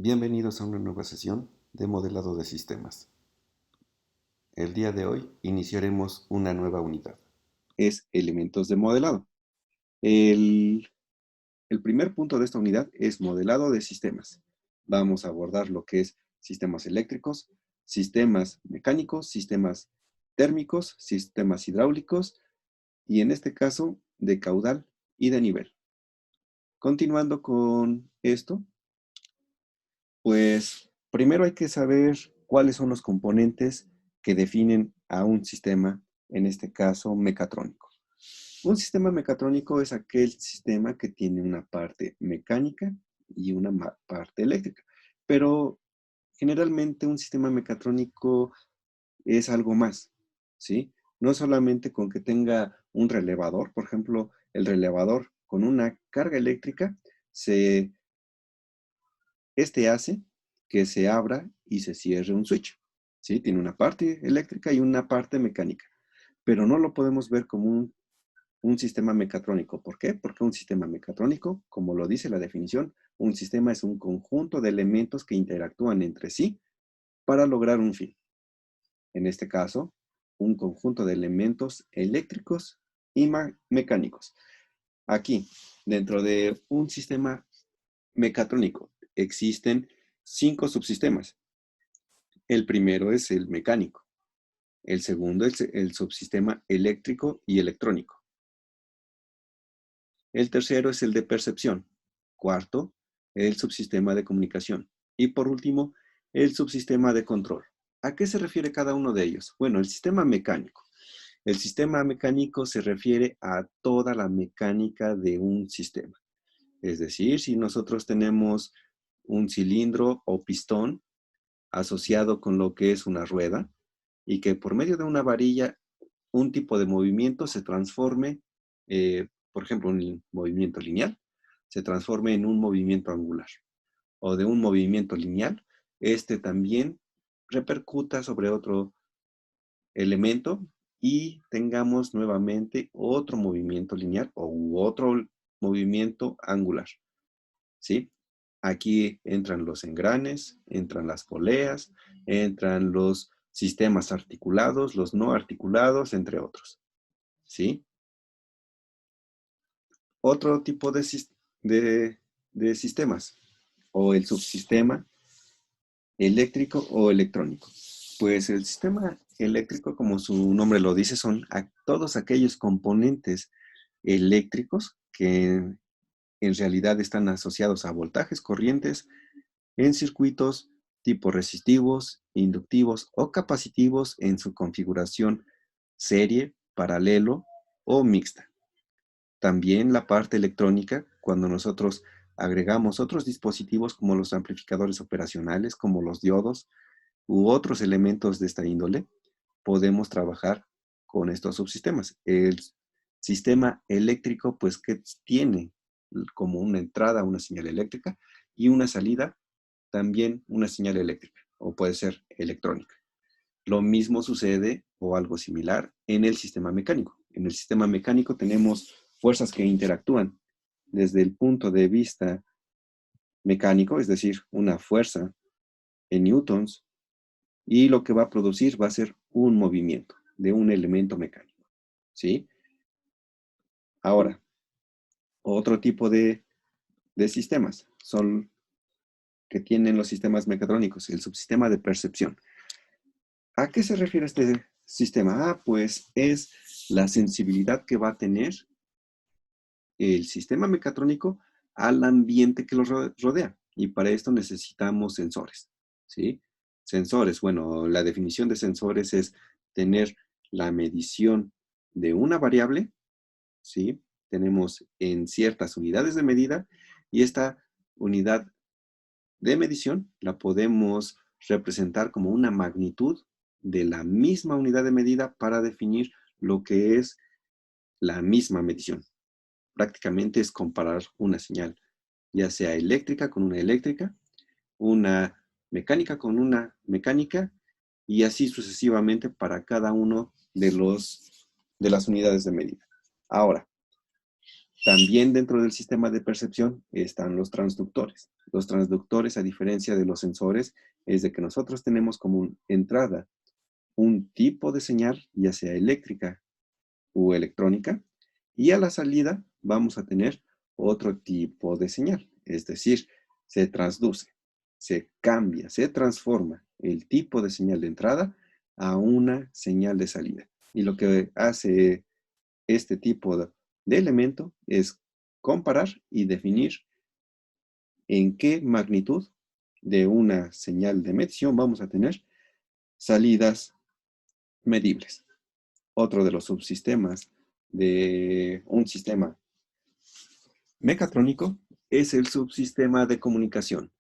Bienvenidos a una nueva sesión de modelado de sistemas. El día de hoy iniciaremos una nueva unidad. Es elementos de modelado. El primer punto de esta unidad es modelado de sistemas. Vamos a abordar lo que es sistemas eléctricos, sistemas mecánicos, sistemas térmicos, sistemas hidráulicos y en este caso de caudal y de nivel. Continuando con esto, pues primero hay que saber cuáles son los componentes que definen a un sistema, en este caso mecatrónico. Un sistema mecatrónico es aquel sistema que tiene una parte mecánica y una parte eléctrica. Pero generalmente un sistema mecatrónico es algo más, ¿sí? No solamente con que tenga un relevador, por ejemplo, el relevador con una carga eléctrica, este hace que se abra y se cierre un switch, ¿sí? Tiene una parte eléctrica y una parte mecánica, pero no lo podemos ver como un sistema mecatrónico. ¿Por qué? Porque un sistema mecatrónico, como lo dice la definición, un sistema es un conjunto de elementos que interactúan entre sí para lograr un fin. En este caso, un conjunto de elementos eléctricos y mecánicos. Aquí, dentro de un sistema mecatrónico, existen 5 subsistemas. El primero es el mecánico. El segundo es el subsistema eléctrico y electrónico. El tercero es el de percepción. Cuarto, el subsistema de comunicación. Y por último, el subsistema de control. ¿A qué se refiere cada uno de ellos? Bueno, el sistema mecánico. El sistema mecánico se refiere a toda la mecánica de un sistema. Es decir, si nosotros tenemos un cilindro o pistón asociado con lo que es una rueda y que por medio de una varilla un tipo de movimiento se transforme, por ejemplo, un movimiento lineal, se transforme en un movimiento angular o de un movimiento lineal, este también repercuta sobre otro elemento y tengamos nuevamente otro movimiento lineal o otro movimiento angular, ¿sí? Aquí entran los engranes, entran las poleas, entran los sistemas articulados, los no articulados, entre otros, ¿sí? Otro tipo de sistemas, o el subsistema eléctrico o electrónico. Pues el sistema eléctrico, como su nombre lo dice, son todos aquellos componentes eléctricos que en realidad están asociados a voltajes, corrientes, en circuitos tipo resistivos, inductivos o capacitivos en su configuración serie, paralelo o mixta. También la parte electrónica, cuando nosotros agregamos otros dispositivos como los amplificadores operacionales, como los diodos u otros elementos de esta índole, podemos trabajar con estos subsistemas. El sistema eléctrico, pues, que tiene como una entrada una señal eléctrica y una salida también una señal eléctrica, o puede ser electrónica. Lo mismo sucede o algo similar en el sistema mecánico. En el sistema mecánico tenemos fuerzas que interactúan desde el punto de vista mecánico, es decir, una fuerza en newtons, y lo que va a producir va a ser un movimiento de un elemento mecánico, ¿sí? Ahora, otro tipo de sistemas son que tienen los sistemas mecatrónicos, el subsistema de percepción. ¿A qué se refiere este sistema? Pues es la sensibilidad que va a tener el sistema mecatrónico al ambiente que lo rodea. Y para esto necesitamos sensores, ¿sí? Sensores, bueno, la definición de sensores es tener la medición de una variable, ¿sí? Tenemos en ciertas unidades de medida y esta unidad de medición la podemos representar como una magnitud de la misma unidad de medida para definir lo que es la misma medición. Prácticamente es comparar una señal, ya sea eléctrica con una eléctrica, una mecánica con una mecánica, y así sucesivamente para cada uno de las unidades de medida. Ahora, también dentro del sistema de percepción están los transductores. Los transductores, a diferencia de los sensores, es de que nosotros tenemos como entrada un tipo de señal, ya sea eléctrica o electrónica, y a la salida vamos a tener otro tipo de señal, es decir, se transduce, se cambia, se transforma el tipo de señal de entrada a una señal de salida. Y lo que hace este tipo de elemento es comparar y definir en qué magnitud de una señal de medición vamos a tener salidas medibles. Otro de los subsistemas de un sistema mecatrónico es el subsistema de comunicación.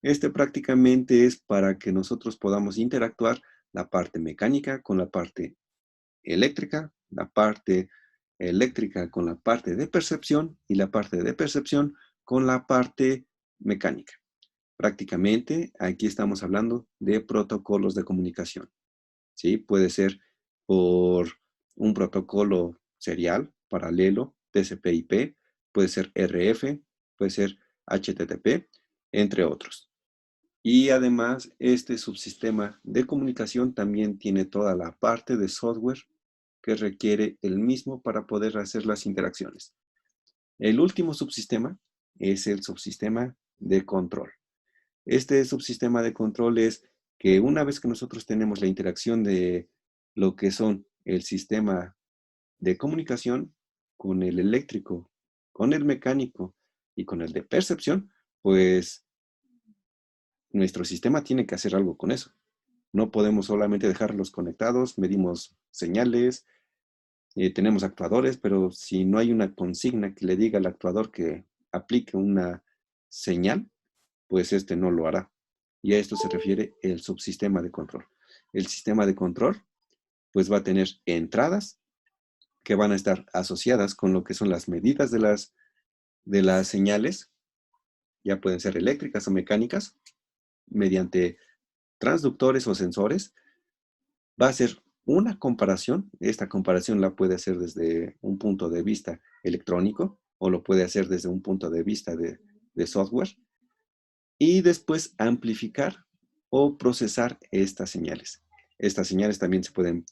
Este prácticamente es para que nosotros podamos interactuar la parte mecánica con la parte eléctrica, la parte eléctrica con la parte de percepción y la parte de percepción con la parte mecánica. Prácticamente aquí estamos hablando de protocolos de comunicación. ¿Sí? Puede ser por un protocolo serial, paralelo, TCP/IP, puede ser RF, puede ser HTTP, entre otros. Y además, este subsistema de comunicación también tiene toda la parte de software que requiere el mismo para poder hacer las interacciones. El último subsistema es el subsistema de control. Este subsistema de control es que una vez que nosotros tenemos la interacción de lo que son el sistema de comunicación con el eléctrico, con el mecánico y con el de percepción, pues nuestro sistema tiene que hacer algo con eso. No podemos solamente dejarlos conectados, medimos señales, tenemos actuadores, pero si no hay una consigna que le diga al actuador que aplique una señal, pues este no lo hará. Y a esto se refiere el subsistema de control. El sistema de control, pues va a tener entradas que van a estar asociadas con lo que son las medidas de las señales, ya pueden ser eléctricas o mecánicas, mediante transductores o sensores. Va a ser una comparación. Esta comparación la puede hacer desde un punto de vista electrónico o lo puede hacer desde un punto de vista de software. Y después amplificar o procesar estas señales. Estas señales también se pueden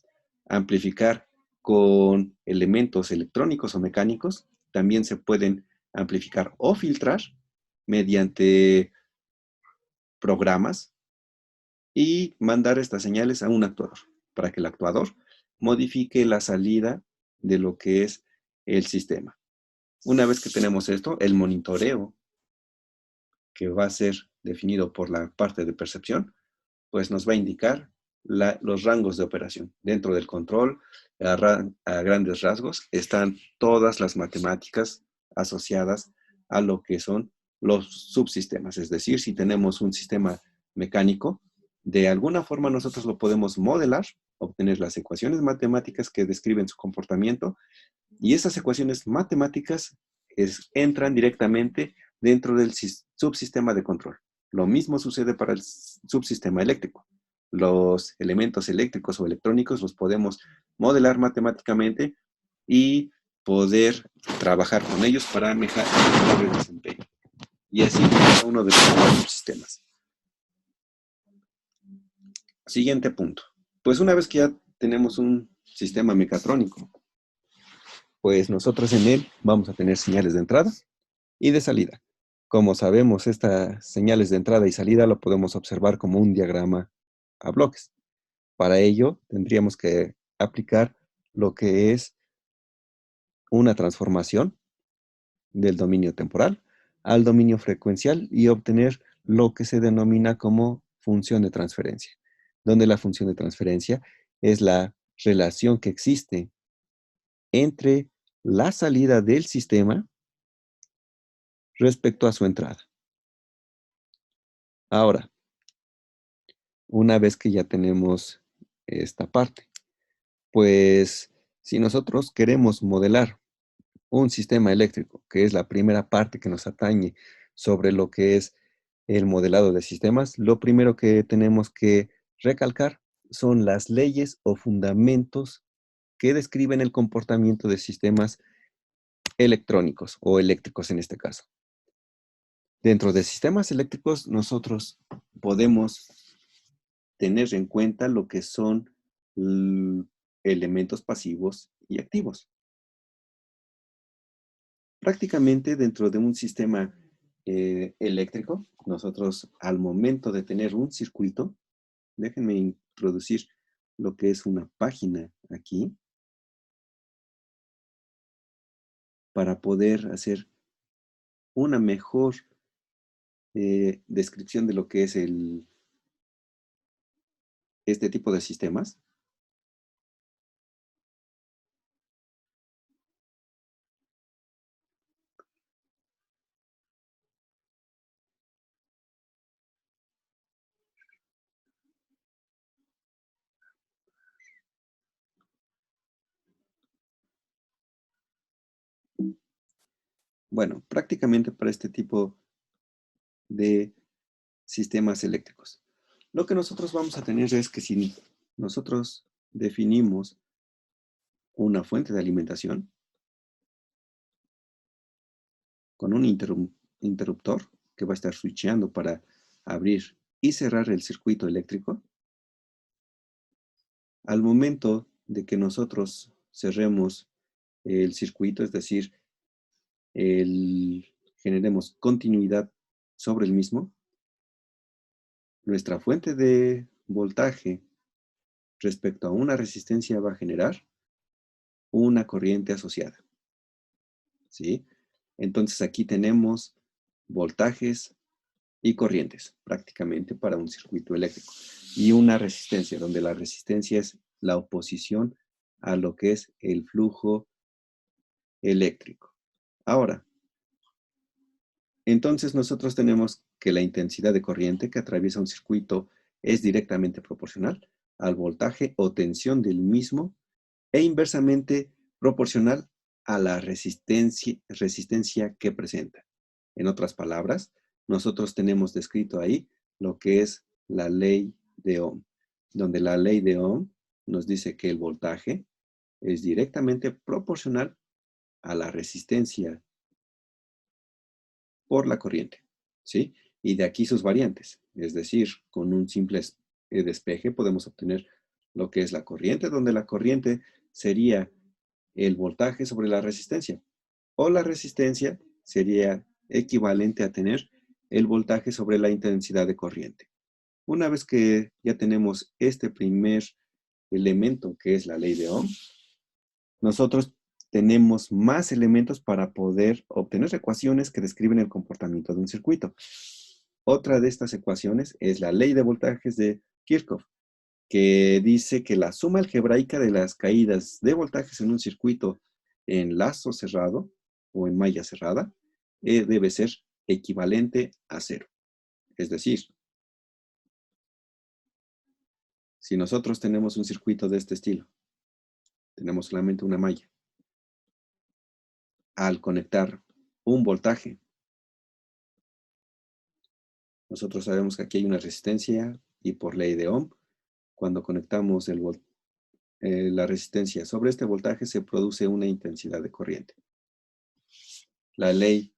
amplificar con elementos electrónicos o mecánicos. También se pueden amplificar o filtrar mediante programas y mandar estas señales a un actuador para que el actuador modifique la salida de lo que es el sistema. Una vez que tenemos esto, el monitoreo que va a ser definido por la parte de percepción, pues nos va a indicar los rangos de operación. Dentro del control, a grandes rasgos, están todas las matemáticas asociadas a lo que son los subsistemas. Es decir, si tenemos un sistema mecánico, de alguna forma nosotros lo podemos modelar, obtener las ecuaciones matemáticas que describen su comportamiento, y esas ecuaciones matemáticas entran directamente dentro del subsistema de control. Lo mismo sucede para el subsistema eléctrico. Los elementos eléctricos o electrónicos los podemos modelar matemáticamente y poder trabajar con ellos para mejorar el desempeño. Y así cada uno de los subsistemas. Siguiente punto. Pues una vez que ya tenemos un sistema mecatrónico, pues nosotros en él vamos a tener señales de entrada y de salida. Como sabemos, estas señales de entrada y salida lo podemos observar como un diagrama a bloques. Para ello, tendríamos que aplicar lo que es una transformación del dominio temporal al dominio frecuencial y obtener lo que se denomina como función de transferencia, donde la función de transferencia es la relación que existe entre la salida del sistema respecto a su entrada. Ahora, una vez que ya tenemos esta parte, pues si nosotros queremos modelar un sistema eléctrico, que es la primera parte que nos atañe sobre lo que es el modelado de sistemas, lo primero que tenemos que recalcar son las leyes o fundamentos que describen el comportamiento de sistemas electrónicos o eléctricos en este caso. Dentro de sistemas eléctricos, nosotros podemos tener en cuenta lo que son elementos pasivos y activos. Prácticamente dentro de un sistema eléctrico, nosotros al momento de tener un circuito, déjenme introducir lo que es una página aquí para poder hacer una mejor descripción de lo que es este tipo de sistemas. Bueno, prácticamente para este tipo de sistemas eléctricos. Lo que nosotros vamos a tener es que si nosotros definimos una fuente de alimentación con un interruptor que va a estar switcheando para abrir y cerrar el circuito eléctrico, al momento de que nosotros cerremos el circuito, es decir, generemos continuidad sobre el mismo, nuestra fuente de voltaje respecto a una resistencia va a generar una corriente asociada, ¿sí? Entonces aquí tenemos voltajes y corrientes prácticamente para un circuito eléctrico y una resistencia, donde la resistencia es la oposición a lo que es el flujo eléctrico. Ahora, entonces nosotros tenemos que la intensidad de corriente que atraviesa un circuito es directamente proporcional al voltaje o tensión del mismo e inversamente proporcional a la resistencia que presenta. En otras palabras, nosotros tenemos descrito ahí lo que es la ley de Ohm, donde la ley de Ohm nos dice que el voltaje es directamente proporcional a la resistencia por la corriente, ¿sí? Y de aquí sus variantes, es decir, con un simple despeje podemos obtener lo que es la corriente, donde la corriente sería el voltaje sobre la resistencia, o la resistencia sería equivalente a tener el voltaje sobre la intensidad de corriente. Una vez que ya tenemos este primer elemento que es la ley de Ohm, nosotros tenemos más elementos para poder obtener ecuaciones que describen el comportamiento de un circuito. Otra de estas ecuaciones es la ley de voltajes de Kirchhoff, que dice que la suma algebraica de las caídas de voltajes en un circuito en lazo cerrado o en malla cerrada debe ser equivalente a cero. Es decir, si nosotros tenemos un circuito de este estilo, tenemos solamente una malla, al conectar un voltaje, nosotros sabemos que aquí hay una resistencia y por ley de Ohm, cuando conectamos la resistencia sobre este voltaje se produce una intensidad de corriente. La ley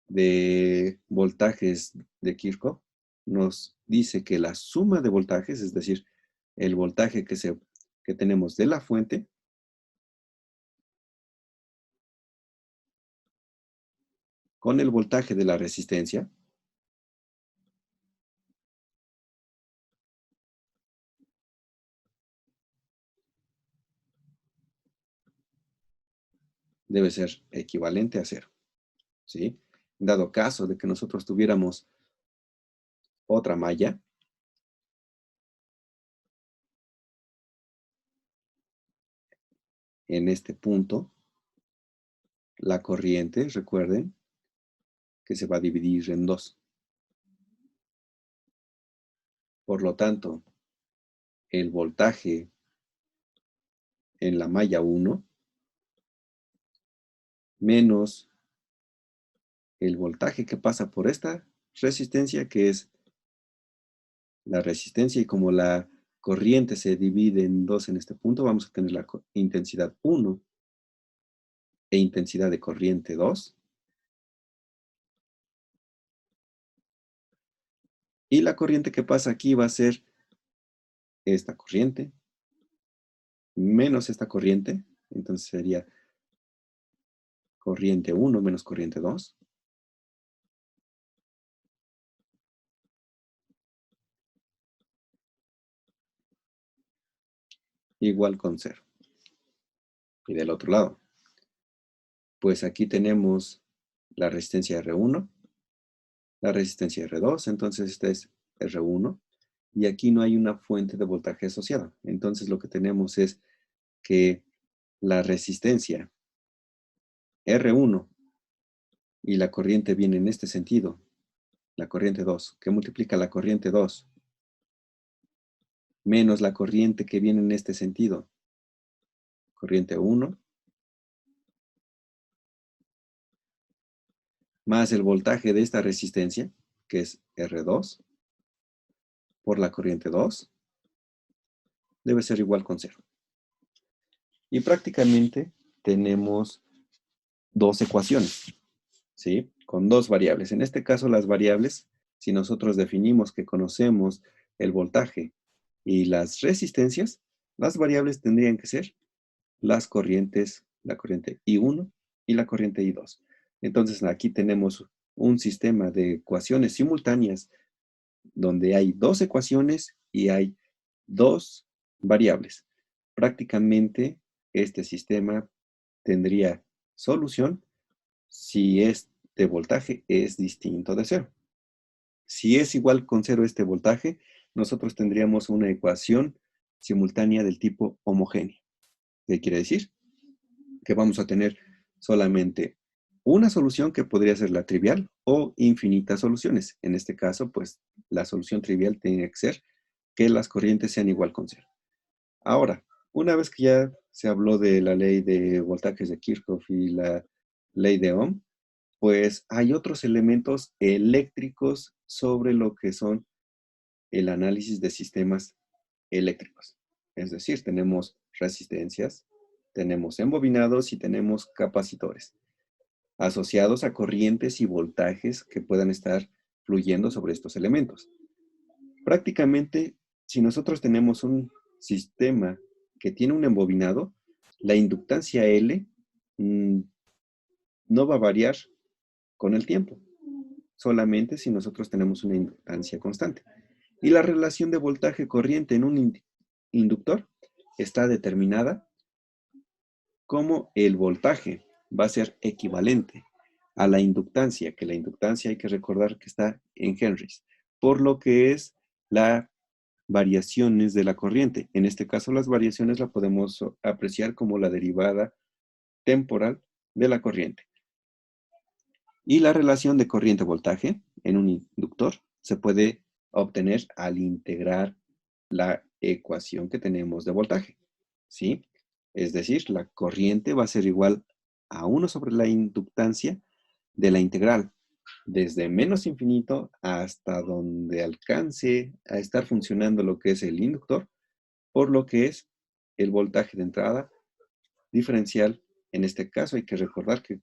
de voltajes de Kirchhoff nos dice que la suma de voltajes, es decir, el voltaje que tenemos de la fuente, con el voltaje de la resistencia, debe ser equivalente a cero, ¿sí? Dado caso de que nosotros tuviéramos otra malla, en este punto, la corriente, recuerden, que se va a dividir en dos. Por lo tanto, el voltaje en la malla 1 menos el voltaje que pasa por esta resistencia, que es la resistencia, y como la corriente se divide en dos en este punto, vamos a tener la intensidad 1 e intensidad de corriente 2, Y la corriente que pasa aquí va a ser esta corriente menos esta corriente. Entonces sería corriente 1 menos corriente 2. Igual con 0. Y del otro lado, pues aquí tenemos la resistencia R1, la resistencia R2, entonces esta es R1, y aquí no hay una fuente de voltaje asociada. Entonces lo que tenemos es que la resistencia R1 y la corriente viene en este sentido, la corriente 2, que multiplica la corriente 2 menos la corriente que viene en este sentido, corriente 1, más el voltaje de esta resistencia, que es R2, por la corriente 2, debe ser igual con 0. Y prácticamente tenemos dos ecuaciones, ¿sí? Con dos variables. En este caso, las variables, si nosotros definimos que conocemos el voltaje y las resistencias, las variables tendrían que ser las corrientes, la corriente I1 y la corriente I2. Entonces, aquí tenemos un sistema de ecuaciones simultáneas donde hay dos ecuaciones y hay dos variables. Prácticamente este sistema tendría solución si este voltaje es distinto de cero. Si es igual con cero este voltaje, nosotros tendríamos una ecuación simultánea del tipo homogéneo. ¿Qué quiere decir? Que vamos a tener solamente una solución que podría ser la trivial o infinitas soluciones. En este caso, pues la solución trivial tiene que ser que las corrientes sean igual con cero. Ahora, una vez que ya se habló de la ley de voltajes de Kirchhoff y la ley de Ohm, pues hay otros elementos eléctricos sobre lo que son el análisis de sistemas eléctricos. Es decir, tenemos resistencias, tenemos embobinados y tenemos capacitores asociados a corrientes y voltajes que puedan estar fluyendo sobre estos elementos. Prácticamente, si nosotros tenemos un sistema que tiene un embobinado, la inductancia L no va a variar con el tiempo, solamente si nosotros tenemos una inductancia constante. Y la relación de voltaje-corriente en un inductor está determinada como el voltaje va a ser equivalente a la inductancia, que la inductancia hay que recordar que está en henrys, por lo que es la variaciones de la corriente. En este caso, las variaciones la podemos apreciar como la derivada temporal de la corriente. Y la relación de corriente-voltaje en un inductor se puede obtener al integrar la ecuación que tenemos de voltaje, ¿sí? Es decir, la corriente va a ser igual a 1 sobre la inductancia de la integral, desde menos infinito hasta donde alcance a estar funcionando lo que es el inductor, por lo que es el voltaje de entrada diferencial. En este caso hay que recordar que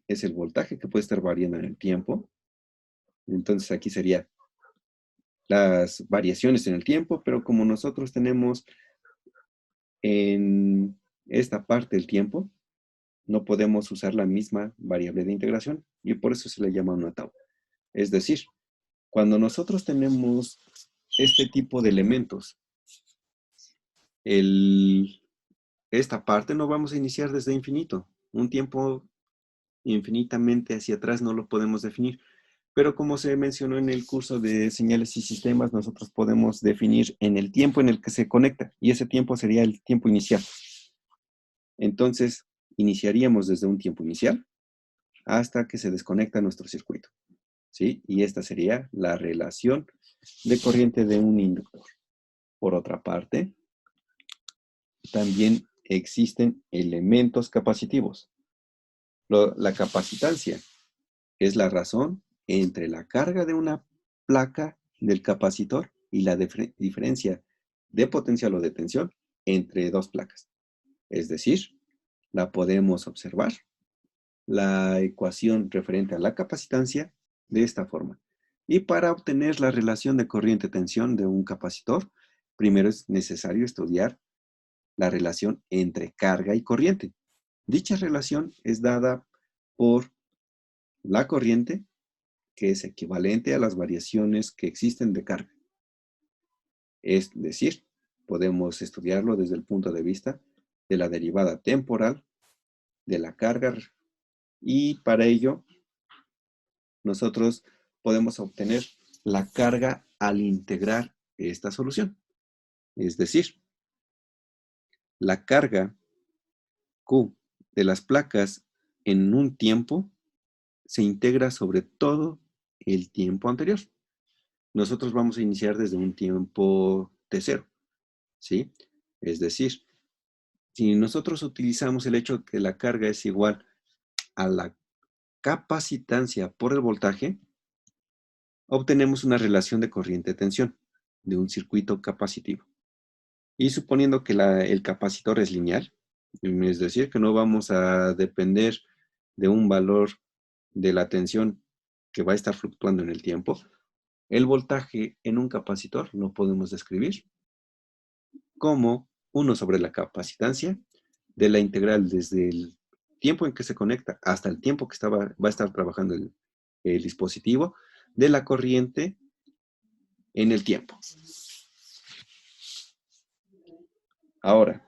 es el voltaje que puede estar variando en el tiempo. Entonces aquí sería las variaciones en el tiempo, pero como nosotros tenemos en esta parte del tiempo, no podemos usar la misma variable de integración y por eso se le llama una tau. Es decir, cuando nosotros tenemos este tipo de elementos, esta parte no vamos a iniciar desde infinito. Un tiempo infinitamente hacia atrás no lo podemos definir. Pero como se mencionó en el curso de señales y sistemas, nosotros podemos definir en el tiempo en el que se conecta, y ese tiempo sería el tiempo inicial. Entonces, iniciaríamos desde un tiempo inicial hasta que se desconecta nuestro circuito, ¿sí? Y esta sería la relación de corriente de un inductor. Por otra parte, también existen elementos capacitivos. La capacitancia es la razón entre la carga de una placa del capacitor y la diferencia de potencial o de tensión entre dos placas. Es decir, la podemos observar, la ecuación referente a la capacitancia, de esta forma. Y para obtener la relación de corriente-tensión de un capacitor, primero es necesario estudiar la relación entre carga y corriente. Dicha relación es dada por la corriente, que es equivalente a las variaciones que existen de carga. Es decir, podemos estudiarlo desde el punto de vista de la derivada temporal de la carga, y para ello nosotros podemos obtener la carga al integrar esta solución. Es decir, la carga Q de las placas en un tiempo se integra sobre todo el tiempo anterior. Nosotros vamos a iniciar desde un tiempo T0, ¿sí? Es decir, si nosotros utilizamos el hecho que la carga es igual a la capacitancia por el voltaje, obtenemos una relación de corriente-tensión de un circuito capacitivo. Y suponiendo que el capacitor es lineal, es decir, que no vamos a depender de un valor de la tensión que va a estar fluctuando en el tiempo, el voltaje en un capacitor lo podemos describir como 1 sobre la capacitancia de la integral desde el tiempo en que se conecta hasta el tiempo que va a estar trabajando el dispositivo, de la corriente en el tiempo. Ahora,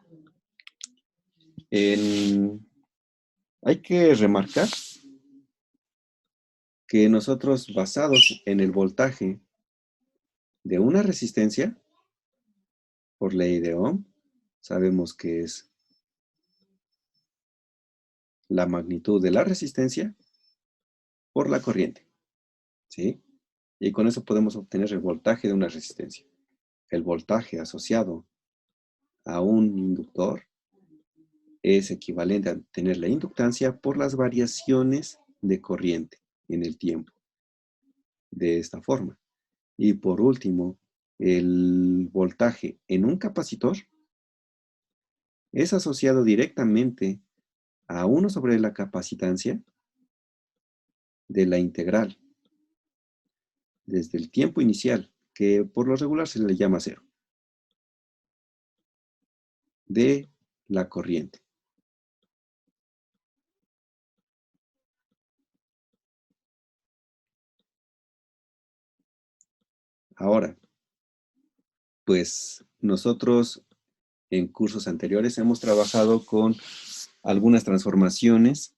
hay que remarcar que nosotros, basados en el voltaje de una resistencia, por ley de Ohm, sabemos que es la magnitud de la resistencia por la corriente, ¿sí? Y con eso podemos obtener el voltaje de una resistencia. El voltaje asociado a un inductor es equivalente a tener la inductancia por las variaciones de corriente en el tiempo, de esta forma. Y por último, el voltaje en un capacitor es asociado directamente a 1 sobre la capacitancia de la integral desde el tiempo inicial, que por lo regular se le llama 0, de la corriente. Ahora, pues nosotros en cursos anteriores hemos trabajado con algunas transformaciones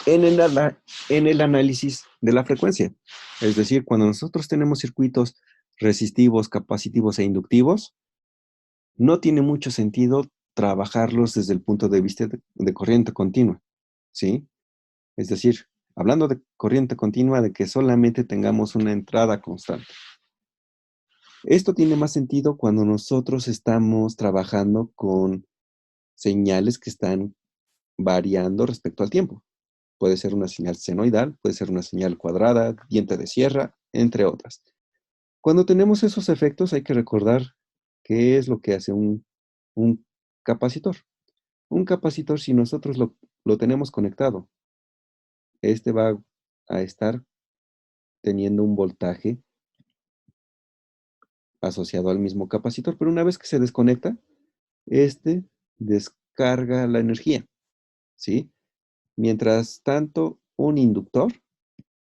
en el análisis de la frecuencia. Es decir, cuando nosotros tenemos circuitos resistivos, capacitivos e inductivos, no tiene mucho sentido trabajarlos desde el punto de vista de corriente continua, ¿sí? Es decir, hablando de corriente continua, de que solamente tengamos una entrada constante. Esto tiene más sentido cuando nosotros estamos trabajando con señales que están variando respecto al tiempo. Puede ser una señal senoidal, puede ser una señal cuadrada, diente de sierra, entre otras. Cuando tenemos esos efectos hay que recordar qué es lo que hace un capacitor. Un capacitor, si nosotros lo tenemos conectado, este va a estar teniendo un voltaje asociado al mismo capacitor, pero una vez que se desconecta, este descarga la energía, ¿sí? Mientras tanto, un inductor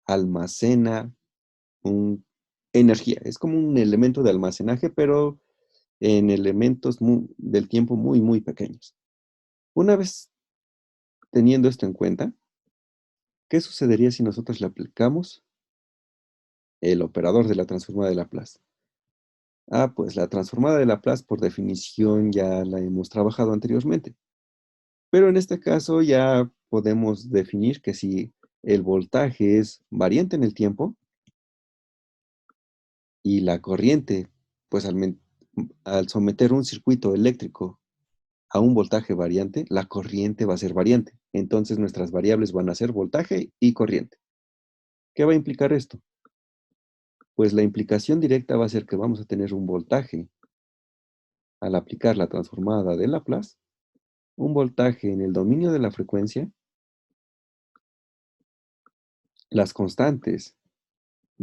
almacena energía. Es como un elemento de almacenaje, pero en elementos del tiempo muy, muy pequeños. Una vez teniendo esto en cuenta, ¿qué sucedería si nosotros le aplicamos el operador de la transformada de Laplace? Pues la transformada de Laplace por definición ya la hemos trabajado anteriormente. Pero en este caso ya podemos definir que si el voltaje es variante en el tiempo y la corriente, pues al someter un circuito eléctrico a un voltaje variante, la corriente va a ser variante. Entonces nuestras variables van a ser voltaje y corriente. ¿Qué va a implicar esto? Pues la implicación directa va a ser que vamos a tener un voltaje al aplicar la transformada de Laplace, un voltaje en el dominio de la frecuencia, las constantes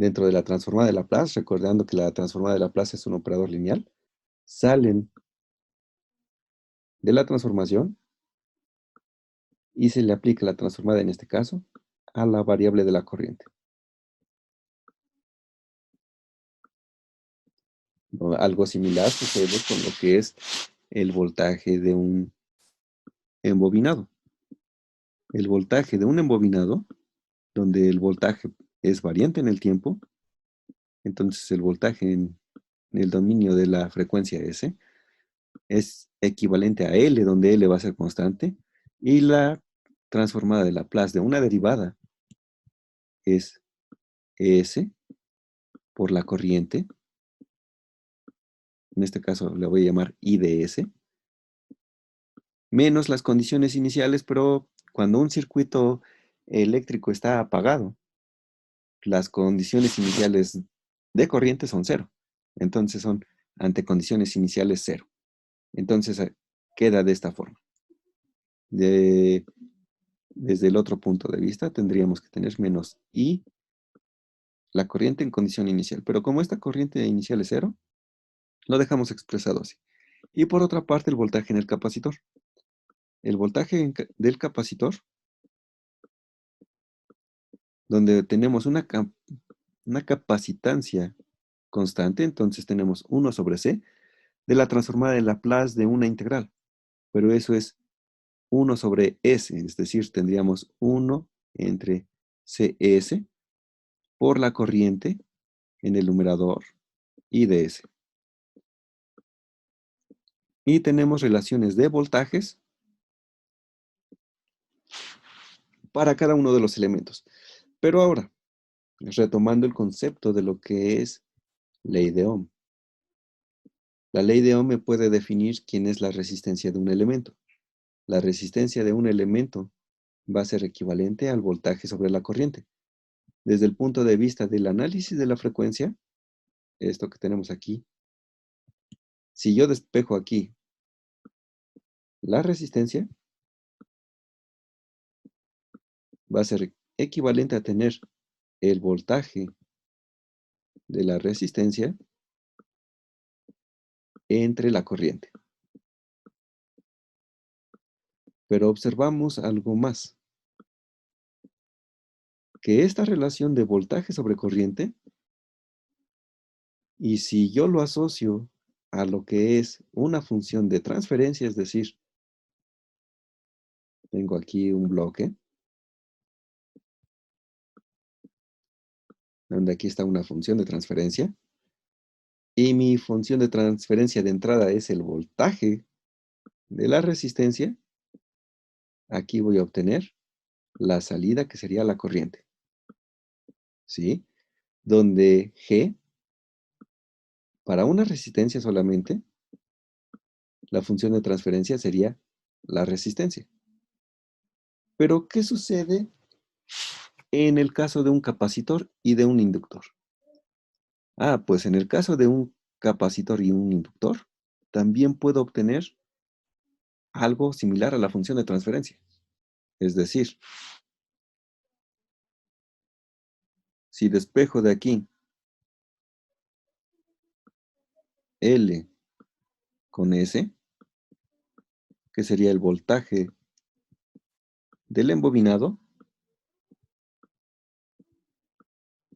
dentro de la transformada de Laplace, recordando que la transformada de Laplace es un operador lineal, salen de la transformación y se le aplica la transformada, en este caso, a la variable de la corriente. ¿No? Algo similar sucede con lo que es el voltaje de un embobinado. El voltaje de un embobinado, donde el voltaje es variante en el tiempo, entonces el voltaje en el dominio de la frecuencia S es equivalente a L, donde L va a ser constante, y la transformada de Laplace de una derivada es ES por la corriente, en este caso le voy a llamar I de S, menos las condiciones iniciales, pero cuando un circuito eléctrico está apagado, las condiciones iniciales de corriente son cero. Entonces son ante condiciones iniciales cero. Entonces queda de esta forma. Desde el otro punto de vista tendríamos que tener menos I, la corriente en condición inicial. Pero como esta corriente inicial es cero, lo dejamos expresado así. Y por otra parte el voltaje en el capacitor. El voltaje del capacitor, donde tenemos una capacitancia constante, entonces tenemos 1 sobre C de la transformada de Laplace de una integral. Pero eso es 1 sobre S, es decir, tendríamos 1 entre CS por la corriente en el numerador I de S. Y tenemos relaciones de voltajes para cada uno de los elementos. Pero ahora, retomando el concepto de lo que es ley de Ohm. La ley de Ohm me puede definir quién es la resistencia de un elemento. La resistencia de un elemento va a ser equivalente al voltaje sobre la corriente. Desde el punto de vista del análisis de la frecuencia, esto que tenemos aquí, si yo despejo aquí la resistencia, va a ser equivalente a tener el voltaje de la resistencia entre la corriente. Pero observamos algo más, que esta relación de voltaje sobre corriente, y si yo lo asocio a lo que es una función de transferencia, es decir, tengo aquí un bloque, donde aquí está una función de transferencia, y mi función de transferencia de entrada es el voltaje de la resistencia, aquí voy a obtener la salida que sería la corriente, ¿sí? Donde G, para una resistencia solamente, la función de transferencia sería la resistencia. Pero, ¿qué sucede en el caso de un capacitor y de un inductor? Pues en el caso de un capacitor y un inductor, también puedo obtener algo similar a la función de transferencia. Es decir, si despejo de aquí L con S, que sería el voltaje del embobinado,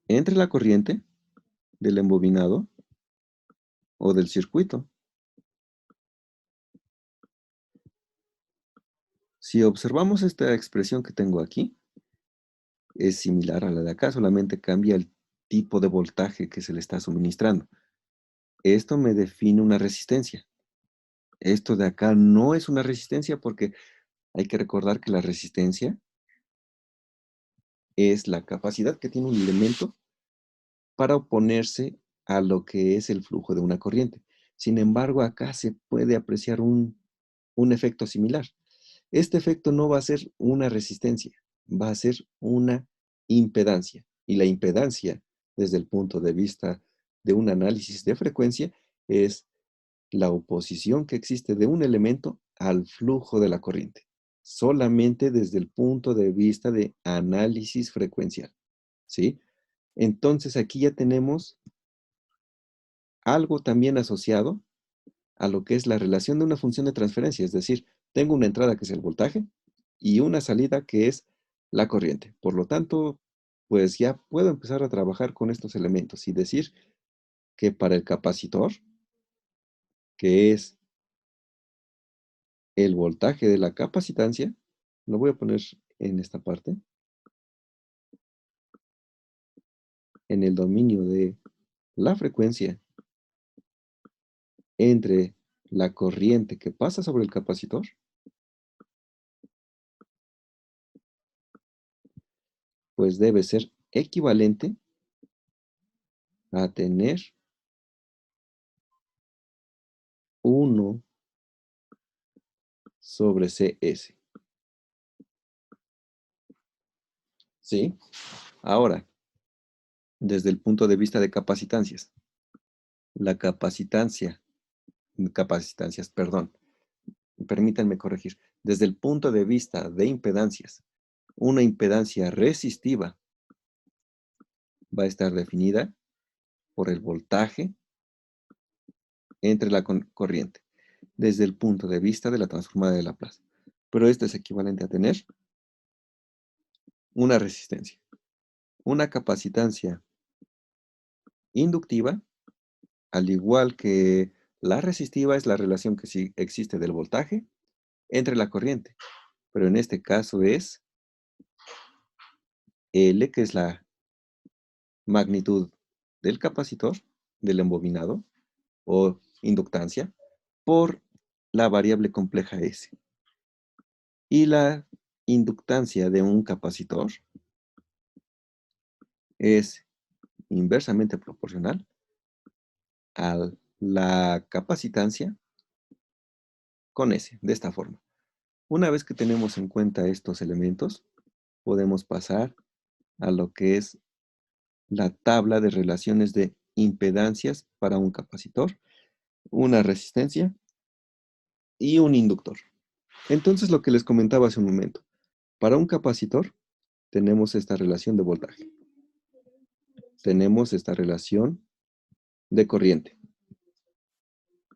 entre la corriente del embobinado o del circuito. Si observamos esta expresión que tengo aquí, es similar a la de acá, solamente cambia el tipo de voltaje que se le está suministrando. Esto me define una resistencia. Esto de acá no es una resistencia porque hay que recordar que la resistencia es la capacidad que tiene un elemento para oponerse a lo que es el flujo de una corriente. Sin embargo, acá se puede apreciar un efecto similar. Este efecto no va a ser una resistencia, va a ser una impedancia. Y la impedancia, desde el punto de vista de un análisis de frecuencia, es la oposición que existe de un elemento al flujo de la corriente, solamente desde el punto de vista de análisis frecuencial, ¿sí? Entonces aquí ya tenemos algo también asociado a lo que es la relación de una función de transferencia. Es decir, tengo una entrada que es el voltaje y una salida que es la corriente. Por lo tanto, pues ya puedo empezar a trabajar con estos elementos y decir que para el capacitor, que es el voltaje de la capacitancia, lo voy a poner en esta parte, en el dominio de la frecuencia entre la corriente que pasa sobre el capacitor, pues debe ser equivalente a tener 1 sobre CS. ¿Sí? Ahora, desde el punto de vista de capacitancias, la perdón, permítanme corregir, desde el punto de vista de impedancias, una impedancia resistiva va a estar definida por el voltaje entre la corriente, desde el punto de vista de la transformada de Laplace. Pero esto es equivalente a tener una resistencia, una capacitancia inductiva, al igual que la resistiva es la relación que sí existe del voltaje entre la corriente, pero en este caso es L, que es la magnitud del capacitor, del embobinado, o inductancia, por la variable compleja S. Y la inductancia de un capacitor es inversamente proporcional a la capacitancia con S, de esta forma. Una vez que tenemos en cuenta estos elementos, podemos pasar a lo que es la tabla de relaciones de impedancias para un capacitor, una resistencia y un inductor. Entonces, lo que les comentaba hace un momento, para un capacitor tenemos esta relación de voltaje, tenemos esta relación de corriente,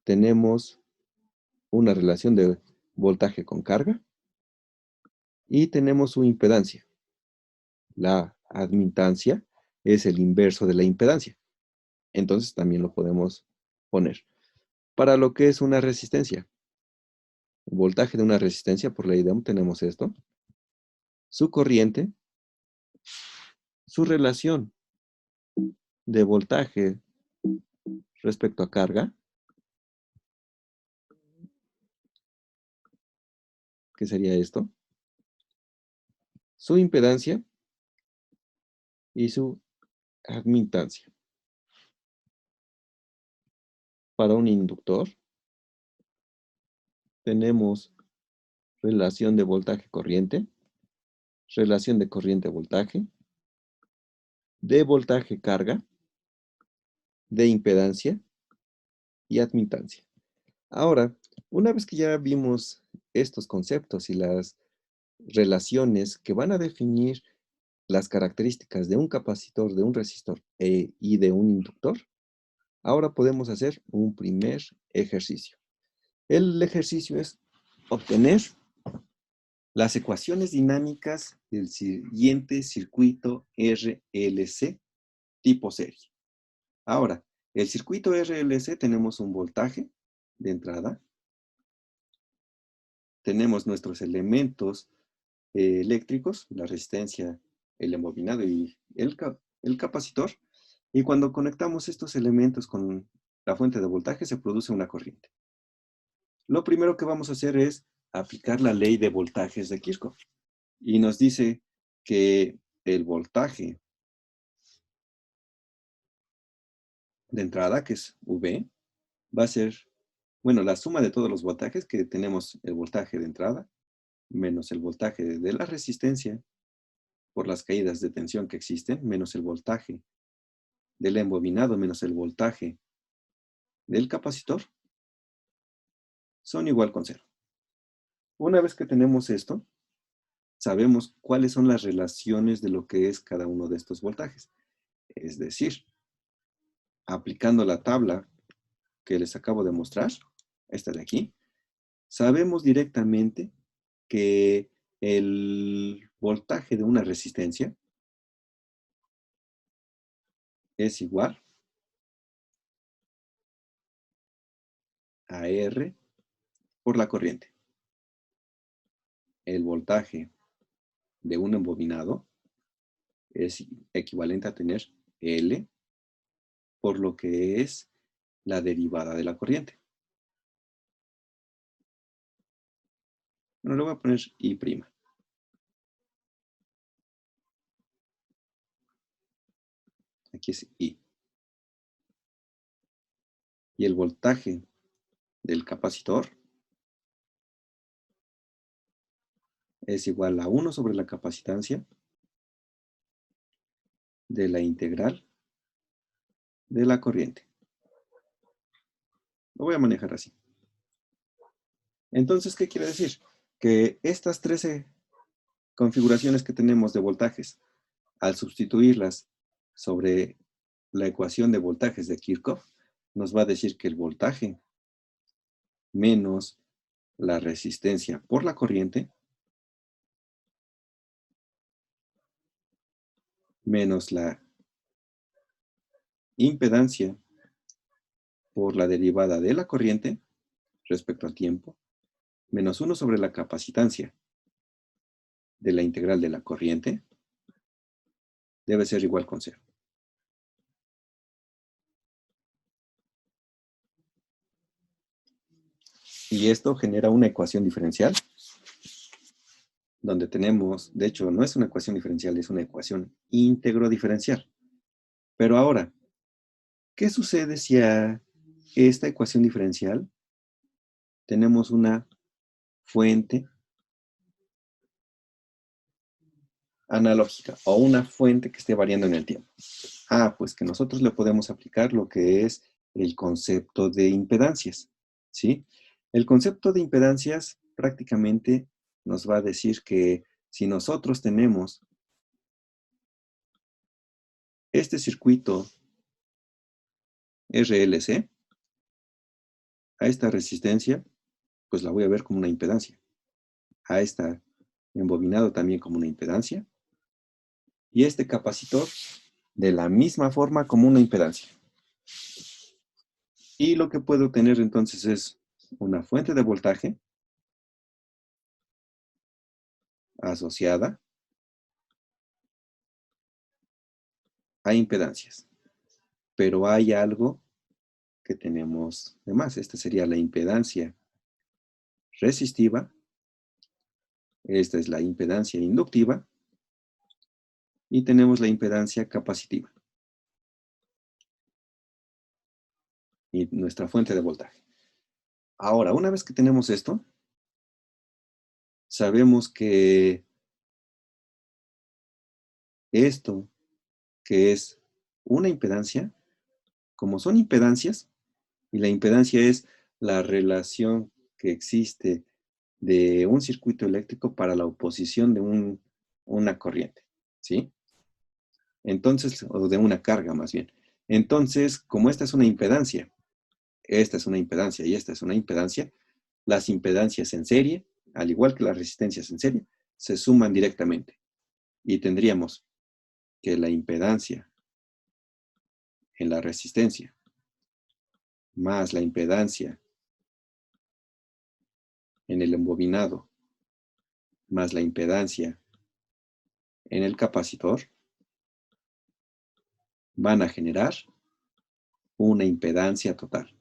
tenemos una relación de voltaje con carga y tenemos su impedancia. La admitancia es el inverso de la impedancia. Entonces también lo podemos poner. Para lo que es una resistencia, voltaje de una resistencia por ley de Ohm tenemos esto, su corriente, su relación de voltaje respecto a carga, que sería esto, su impedancia y su admitancia. Para un inductor tenemos relación de voltaje-corriente, relación de corriente-voltaje, de voltaje-carga, de impedancia y admitancia. Ahora, una vez que ya vimos estos conceptos y las relaciones que van a definir las características de un capacitor, de un resistor y de un inductor, ahora podemos hacer un primer ejercicio. El ejercicio es obtener las ecuaciones dinámicas del siguiente circuito RLC tipo serie. Ahora, el circuito RLC tenemos un voltaje de entrada, tenemos nuestros elementos eléctricos, la resistencia, el embobinado y el capacitor, y cuando conectamos estos elementos con la fuente de voltaje se produce una corriente. Lo primero que vamos a hacer es aplicar la ley de voltajes de Kirchhoff. Y nos dice que el voltaje de entrada, que es V, va a ser, bueno, la suma de todos los voltajes que tenemos, el voltaje de entrada, menos el voltaje de la resistencia por las caídas de tensión que existen, menos el voltaje del embobinado, menos el voltaje del capacitor, son igual con cero. Una vez que tenemos esto, sabemos cuáles son las relaciones de lo que es cada uno de estos voltajes. Es decir, aplicando la tabla que les acabo de mostrar, esta de aquí, sabemos directamente que el voltaje de una resistencia es igual a R por la corriente. El voltaje de un embobinado es equivalente a tener L por lo que es la derivada de la corriente. Bueno, le voy a poner I'. Aquí es I. Y el voltaje del capacitor es igual a 1 sobre la capacitancia de la integral de la corriente. Lo voy a manejar así. Entonces, ¿qué quiere decir? Que estas 13 configuraciones que tenemos de voltajes, al sustituirlas sobre la ecuación de voltajes de Kirchhoff, nos va a decir que el voltaje menos la resistencia por la corriente menos la impedancia por la derivada de la corriente respecto al tiempo, menos 1 sobre la capacitancia de la integral de la corriente, debe ser igual con 0. Y esto genera una ecuación diferencial, donde tenemos, de hecho, no es una ecuación diferencial, es una ecuación íntegro diferencial. Pero ahora, ¿qué sucede si a esta ecuación diferencial tenemos una fuente analógica o una fuente que esté variando en el tiempo? Pues que nosotros le podemos aplicar lo que es el concepto de impedancias, ¿sí? El concepto de impedancias prácticamente nos va a decir que si nosotros tenemos este circuito RLC, a esta resistencia, pues la voy a ver como una impedancia. A esta embobinado también como una impedancia. Y este capacitor de la misma forma como una impedancia. Y lo que puedo tener entonces es una fuente de voltaje asociada a impedancias. Pero hay algo que tenemos de más. Esta sería la impedancia resistiva. Esta es la impedancia inductiva. Y tenemos la impedancia capacitiva. Y nuestra fuente de voltaje. Ahora, una vez que tenemos esto, sabemos que esto, que es una impedancia, como son impedancias, y la impedancia es la relación que existe de un circuito eléctrico para la oposición de una corriente, ¿sí? Entonces, o de una carga más bien. Entonces, como esta es una impedancia, esta es una impedancia y esta es una impedancia, las impedancias en serie, al igual que las resistencias en serie, se suman directamente. Y tendríamos que la impedancia en la resistencia más la impedancia en el embobinado más la impedancia en el capacitor van a generar una impedancia total.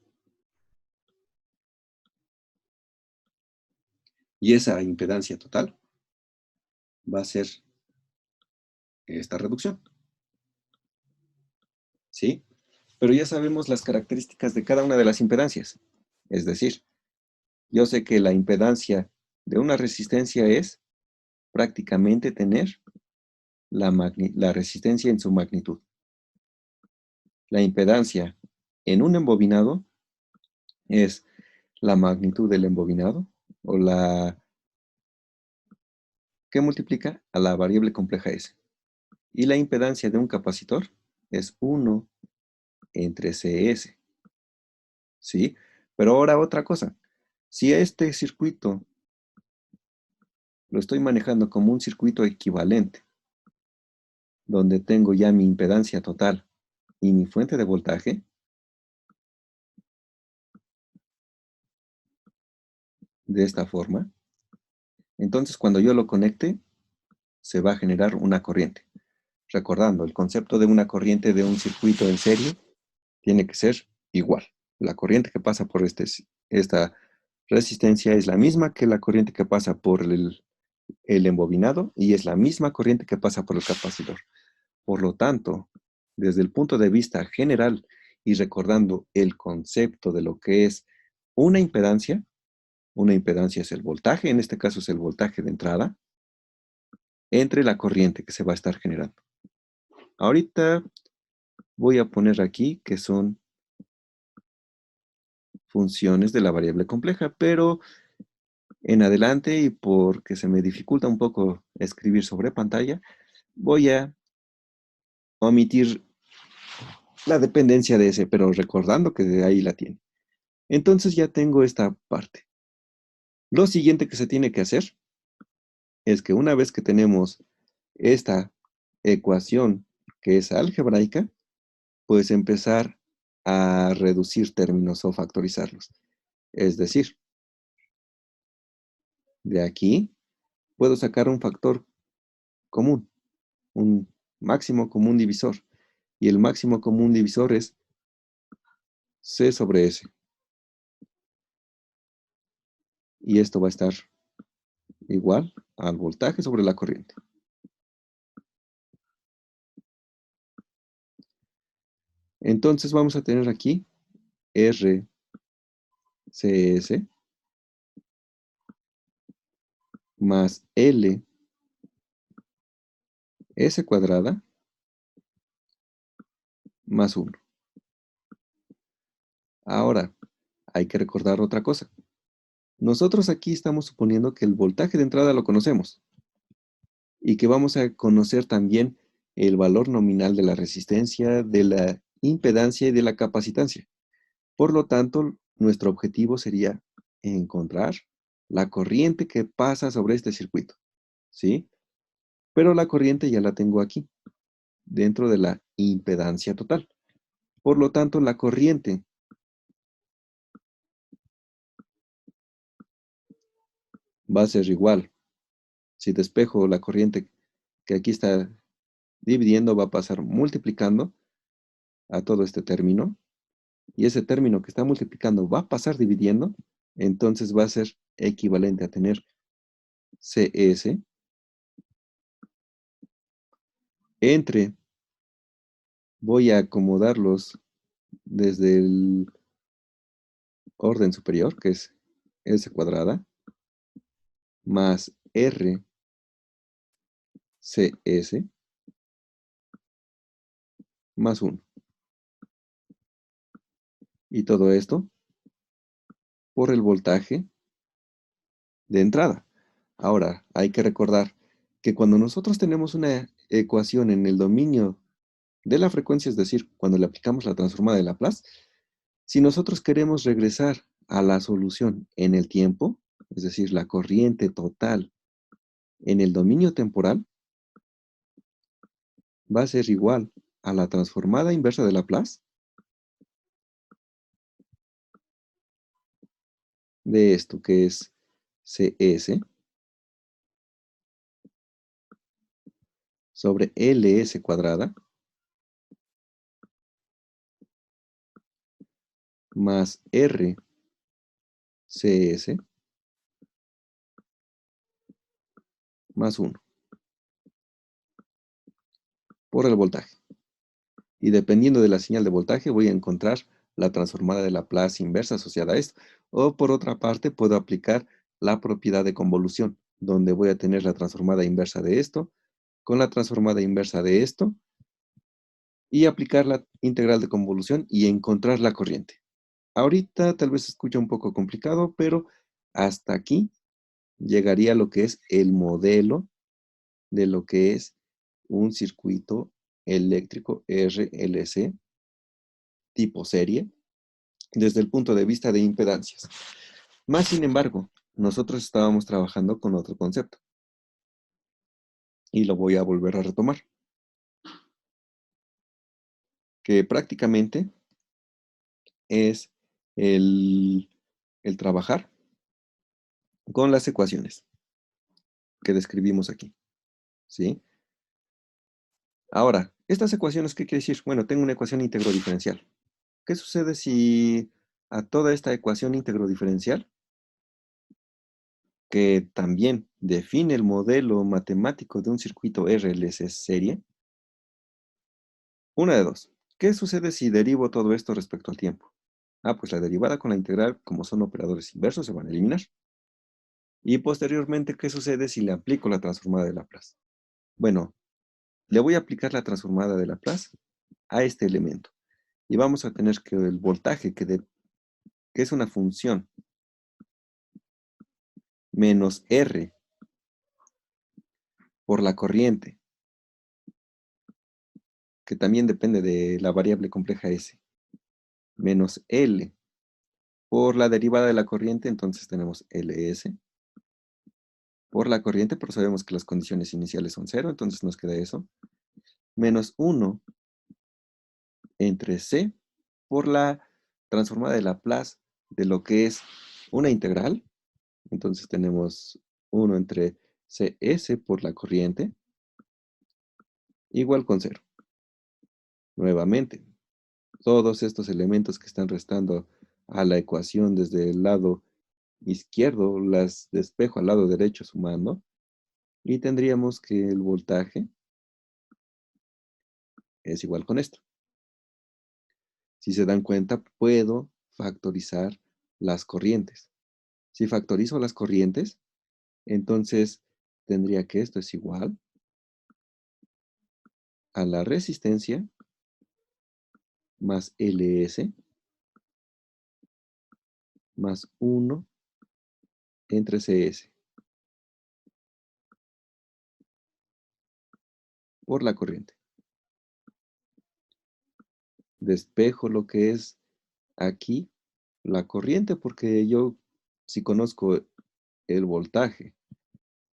Y esa impedancia total va a ser esta reducción, ¿sí? Pero ya sabemos las características de cada una de las impedancias. Es decir, yo sé que la impedancia de una resistencia es prácticamente tener la resistencia en su magnitud. La impedancia en un embobinado es la magnitud del embobinado o la que multiplica a la variable compleja S. Y la impedancia de un capacitor es 1 entre CS, ¿sí? Pero ahora otra cosa. Si a este circuito lo estoy manejando como un circuito equivalente, donde tengo ya mi impedancia total y mi fuente de voltaje, de esta forma, entonces cuando yo lo conecte, se va a generar una corriente. Recordando, el concepto de una corriente de un circuito en serie tiene que ser igual. La corriente que pasa por esta resistencia es la misma que la corriente que pasa por el embobinado y es la misma corriente que pasa por el capacitor. Por lo tanto, desde el punto de vista general y recordando el concepto de lo que es una impedancia es el voltaje, en este caso es el voltaje de entrada, entre la corriente que se va a estar generando. Ahorita voy a poner aquí que son funciones de la variable compleja, pero en adelante y porque se me dificulta un poco escribir sobre pantalla, voy a omitir la dependencia de ese, pero recordando que de ahí la tiene. Entonces ya tengo esta parte. Lo siguiente que se tiene que hacer es que una vez que tenemos esta ecuación que es algebraica, pues empezar a reducir términos o factorizarlos. Es decir, de aquí puedo sacar un factor común, un máximo común divisor. Y el máximo común divisor es C sobre S. Y esto va a estar igual al voltaje sobre la corriente. Entonces vamos a tener aquí RCS más L S cuadrada más 1. Ahora, hay que recordar otra cosa. Nosotros aquí estamos suponiendo que el voltaje de entrada lo conocemos y que vamos a conocer también el valor nominal de la resistencia, de la impedancia y de la capacitancia. Por lo tanto, nuestro objetivo sería encontrar la corriente que pasa sobre este circuito, ¿sí? Pero la corriente ya la tengo aquí, dentro de la impedancia total. Por lo tanto, la corriente va a ser igual. Si despejo la corriente que aquí está dividiendo, va a pasar multiplicando a todo este término. Y ese término que está multiplicando va a pasar dividiendo. Entonces va a ser equivalente a tener CS entre, voy a acomodarlos desde el orden superior, que es S cuadrada, más RCS más 1. Y todo esto por el voltaje de entrada. Ahora, hay que recordar que cuando nosotros tenemos una ecuación en el dominio de la frecuencia, es decir, cuando le aplicamos la transformada de Laplace, si nosotros queremos regresar a la solución en el tiempo, es decir, la corriente total en el dominio temporal, va a ser igual a la transformada inversa de Laplace de esto que es CS sobre LS cuadrada más RCS más 1 por el voltaje. Y dependiendo de la señal de voltaje voy a encontrar la transformada de Laplace inversa asociada a esto. O por otra parte puedo aplicar la propiedad de convolución, donde voy a tener la transformada inversa de esto con la transformada inversa de esto y aplicar la integral de convolución y encontrar la corriente. Ahorita tal vez se escucha un poco complicado, pero hasta aquí llegaría lo que es el modelo de lo que es un circuito eléctrico RLC tipo serie desde el punto de vista de impedancias. Más sin embargo, nosotros estábamos trabajando con otro concepto y lo voy a volver a retomar, que prácticamente es el trabajar con las ecuaciones que describimos aquí, ¿sí? Ahora, ¿estas ecuaciones qué quiere decir? Bueno, tengo una ecuación íntegro diferencial. ¿Qué sucede si a toda esta ecuación íntegro diferencial, que también define el modelo matemático de un circuito RLC serie, una de dos? ¿Qué sucede si derivo todo esto respecto al tiempo? Ah, pues la derivada con la integral, como son operadores inversos, se van a eliminar. Y posteriormente, ¿qué sucede si le aplico la transformada de Laplace? Bueno, le voy a aplicar la transformada de Laplace a este elemento. Y vamos a tener que el voltaje, que es una función, menos R por la corriente, que también depende de la variable compleja S, menos L por la derivada de la corriente, entonces tenemos LS por la corriente, pero sabemos que las condiciones iniciales son cero, entonces nos queda eso, menos 1 entre C por la transformada de Laplace de lo que es una integral. Entonces tenemos 1 entre CS por la corriente igual con 0. Nuevamente, todos estos elementos que están restando a la ecuación desde el lado izquierdo las despejo al lado derecho sumando y tendríamos que el voltaje es igual con esto. Si se dan cuenta, puedo factorizar las corrientes. Si factorizo las corrientes, entonces tendría que esto es igual a la resistencia más LS más 1 entre CS por la corriente. Despejo lo que es aquí la corriente porque yo si conozco el voltaje,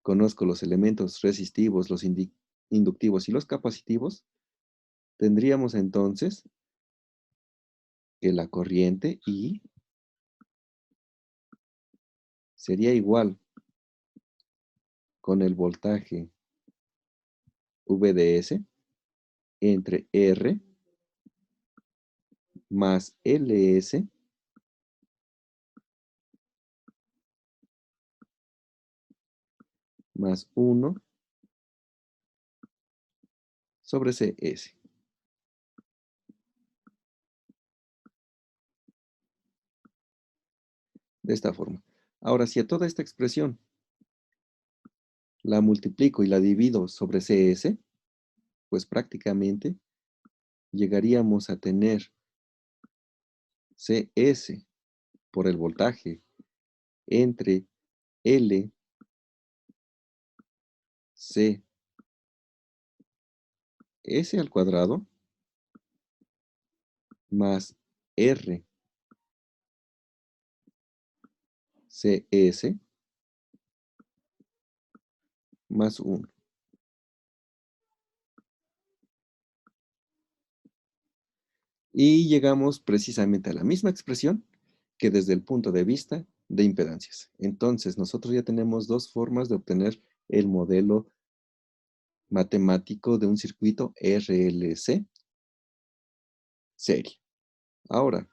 conozco los elementos resistivos, los inductivos y los capacitivos, tendríamos entonces que la corriente I sería igual con el voltaje VDS entre R más LS más 1 sobre CS. De esta forma. Ahora, si a toda esta expresión la multiplico y la divido sobre CS, pues prácticamente llegaríamos a tener CS por el voltaje entre L, C, S al cuadrado más R, CS más 1. Y llegamos precisamente a la misma expresión que desde el punto de vista de impedancias. Entonces, nosotros ya tenemos dos formas de obtener el modelo matemático de un circuito RLC serie. Ahora,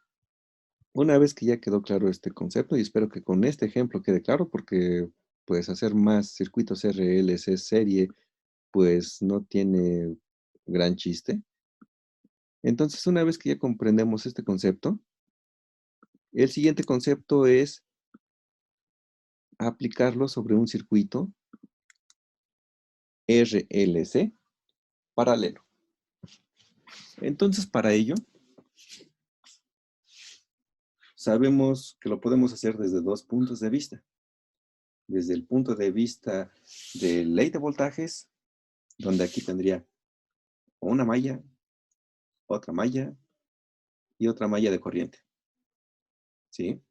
una vez que ya quedó claro este concepto, y espero que con este ejemplo quede claro, porque pues hacer más circuitos RLC serie, pues no tiene gran chiste. Entonces, una vez que ya comprendemos este concepto, el siguiente concepto es aplicarlo sobre un circuito RLC paralelo. Entonces, para ello, sabemos que lo podemos hacer desde dos puntos de vista. Desde el punto de vista de ley de voltajes, donde aquí tendría o una malla, otra malla y otra malla de corriente. ¿Sí?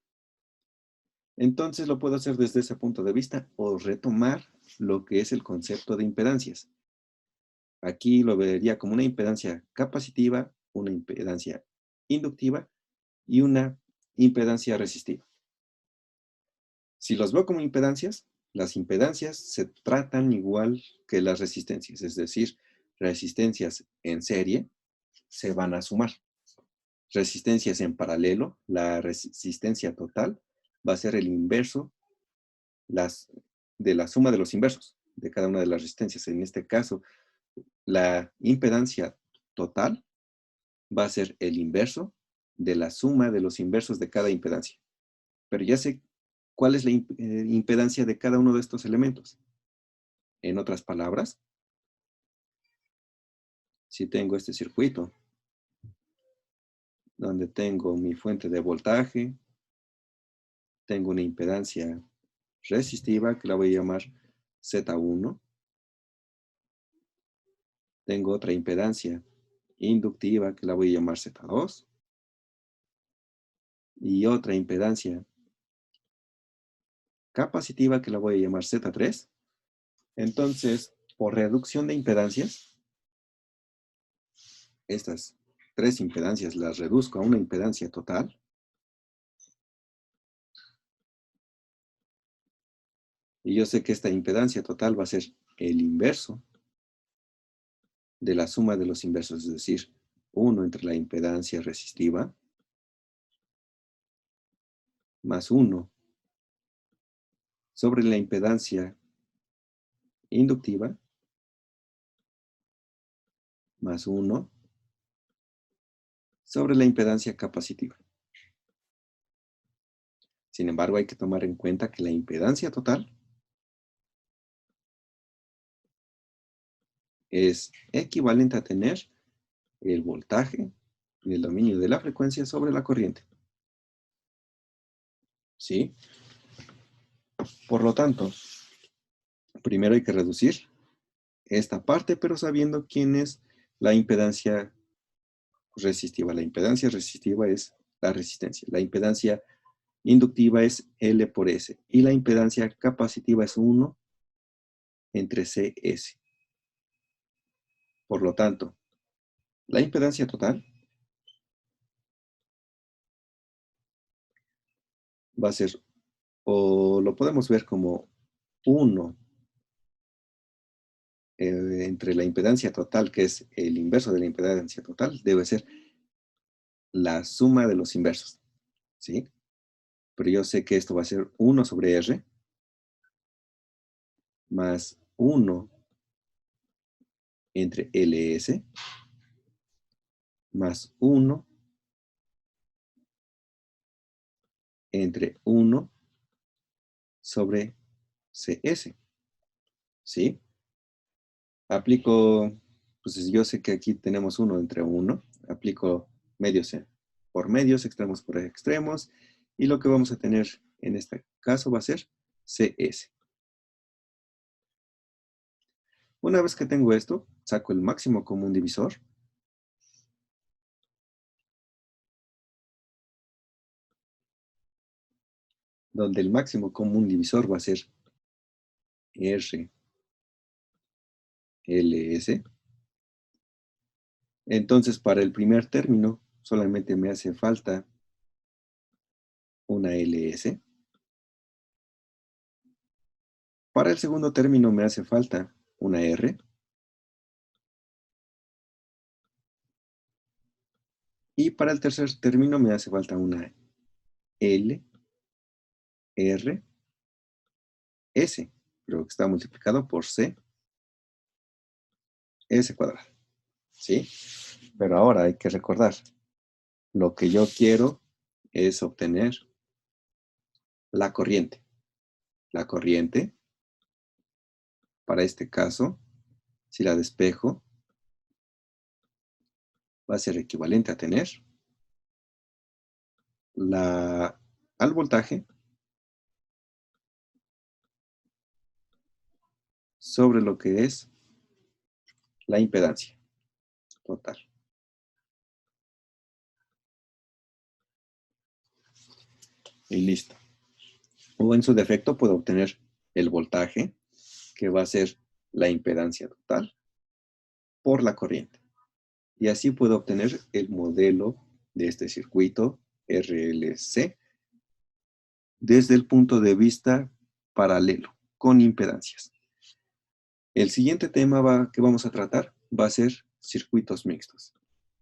Entonces lo puedo hacer desde ese punto de vista o retomar lo que es el concepto de impedancias. Aquí lo vería como una impedancia capacitiva, una impedancia inductiva y una impedancia resistiva. Si los veo como impedancias, las impedancias se tratan igual que las resistencias, es decir, resistencias en serie se van a sumar. Resistencias en paralelo, la resistencia total va a ser el inverso de la suma de los inversos de cada una de las resistencias. En este caso, la impedancia total va a ser el inverso de la suma de los inversos de cada impedancia. Pero ya sé cuál es la impedancia de cada uno de estos elementos. En otras palabras, si tengo este circuito, donde tengo mi fuente de voltaje, tengo una impedancia resistiva, que la voy a llamar Z1, tengo otra impedancia inductiva, que la voy a llamar Z2, y otra impedancia capacitiva, que la voy a llamar Z3. Entonces, por reducción de impedancias, estas tres impedancias las reduzco a una impedancia total. Y yo sé que esta impedancia total va a ser el inverso de la suma de los inversos, es decir, 1 entre la impedancia resistiva más 1 sobre la impedancia inductiva más 1 sobre la impedancia capacitiva. Sin embargo, hay que tomar en cuenta que la impedancia total es equivalente a tener el voltaje en el dominio de la frecuencia sobre la corriente. ¿Sí? Por lo tanto, primero hay que reducir esta parte, pero sabiendo quién es la impedancia resistiva. La impedancia resistiva es la resistencia. La impedancia inductiva es L por S. Y la impedancia capacitiva es 1 entre CS. Por lo tanto, la impedancia total va a ser, o lo podemos ver como 1 entre la impedancia total, que es el inverso de la impedancia total, debe ser la suma de los inversos, ¿sí? Pero yo sé que esto va a ser 1 sobre R más 1 entre LS más 1 entre 1 sobre CS, ¿sí? Aplico, pues yo sé que aquí tenemos 1 entre 1, aplico medios por medios, extremos por extremos, y lo que vamos a tener en este caso va a ser CS. Una vez que tengo esto, saco el máximo común divisor, donde el máximo común divisor va a ser RLS. Entonces, para el primer término, solamente me hace falta una LS. Para el segundo término me hace falta una R. Y para el tercer término me hace falta una L, R, S, pero que está multiplicado por C, S cuadrado. ¿Sí? Pero ahora hay que recordar, lo que yo quiero es obtener la corriente. La corriente, para este caso, si la despejo, va a ser equivalente a tener al voltaje sobre lo que es la impedancia. total. Y listo. O en su defecto puedo obtener el voltaje, que va a ser la impedancia total, por la corriente. Y así puedo obtener el modelo de este circuito RLC desde el punto de vista paralelo, con impedancias. El siguiente tema que vamos a tratar va a ser circuitos mixtos.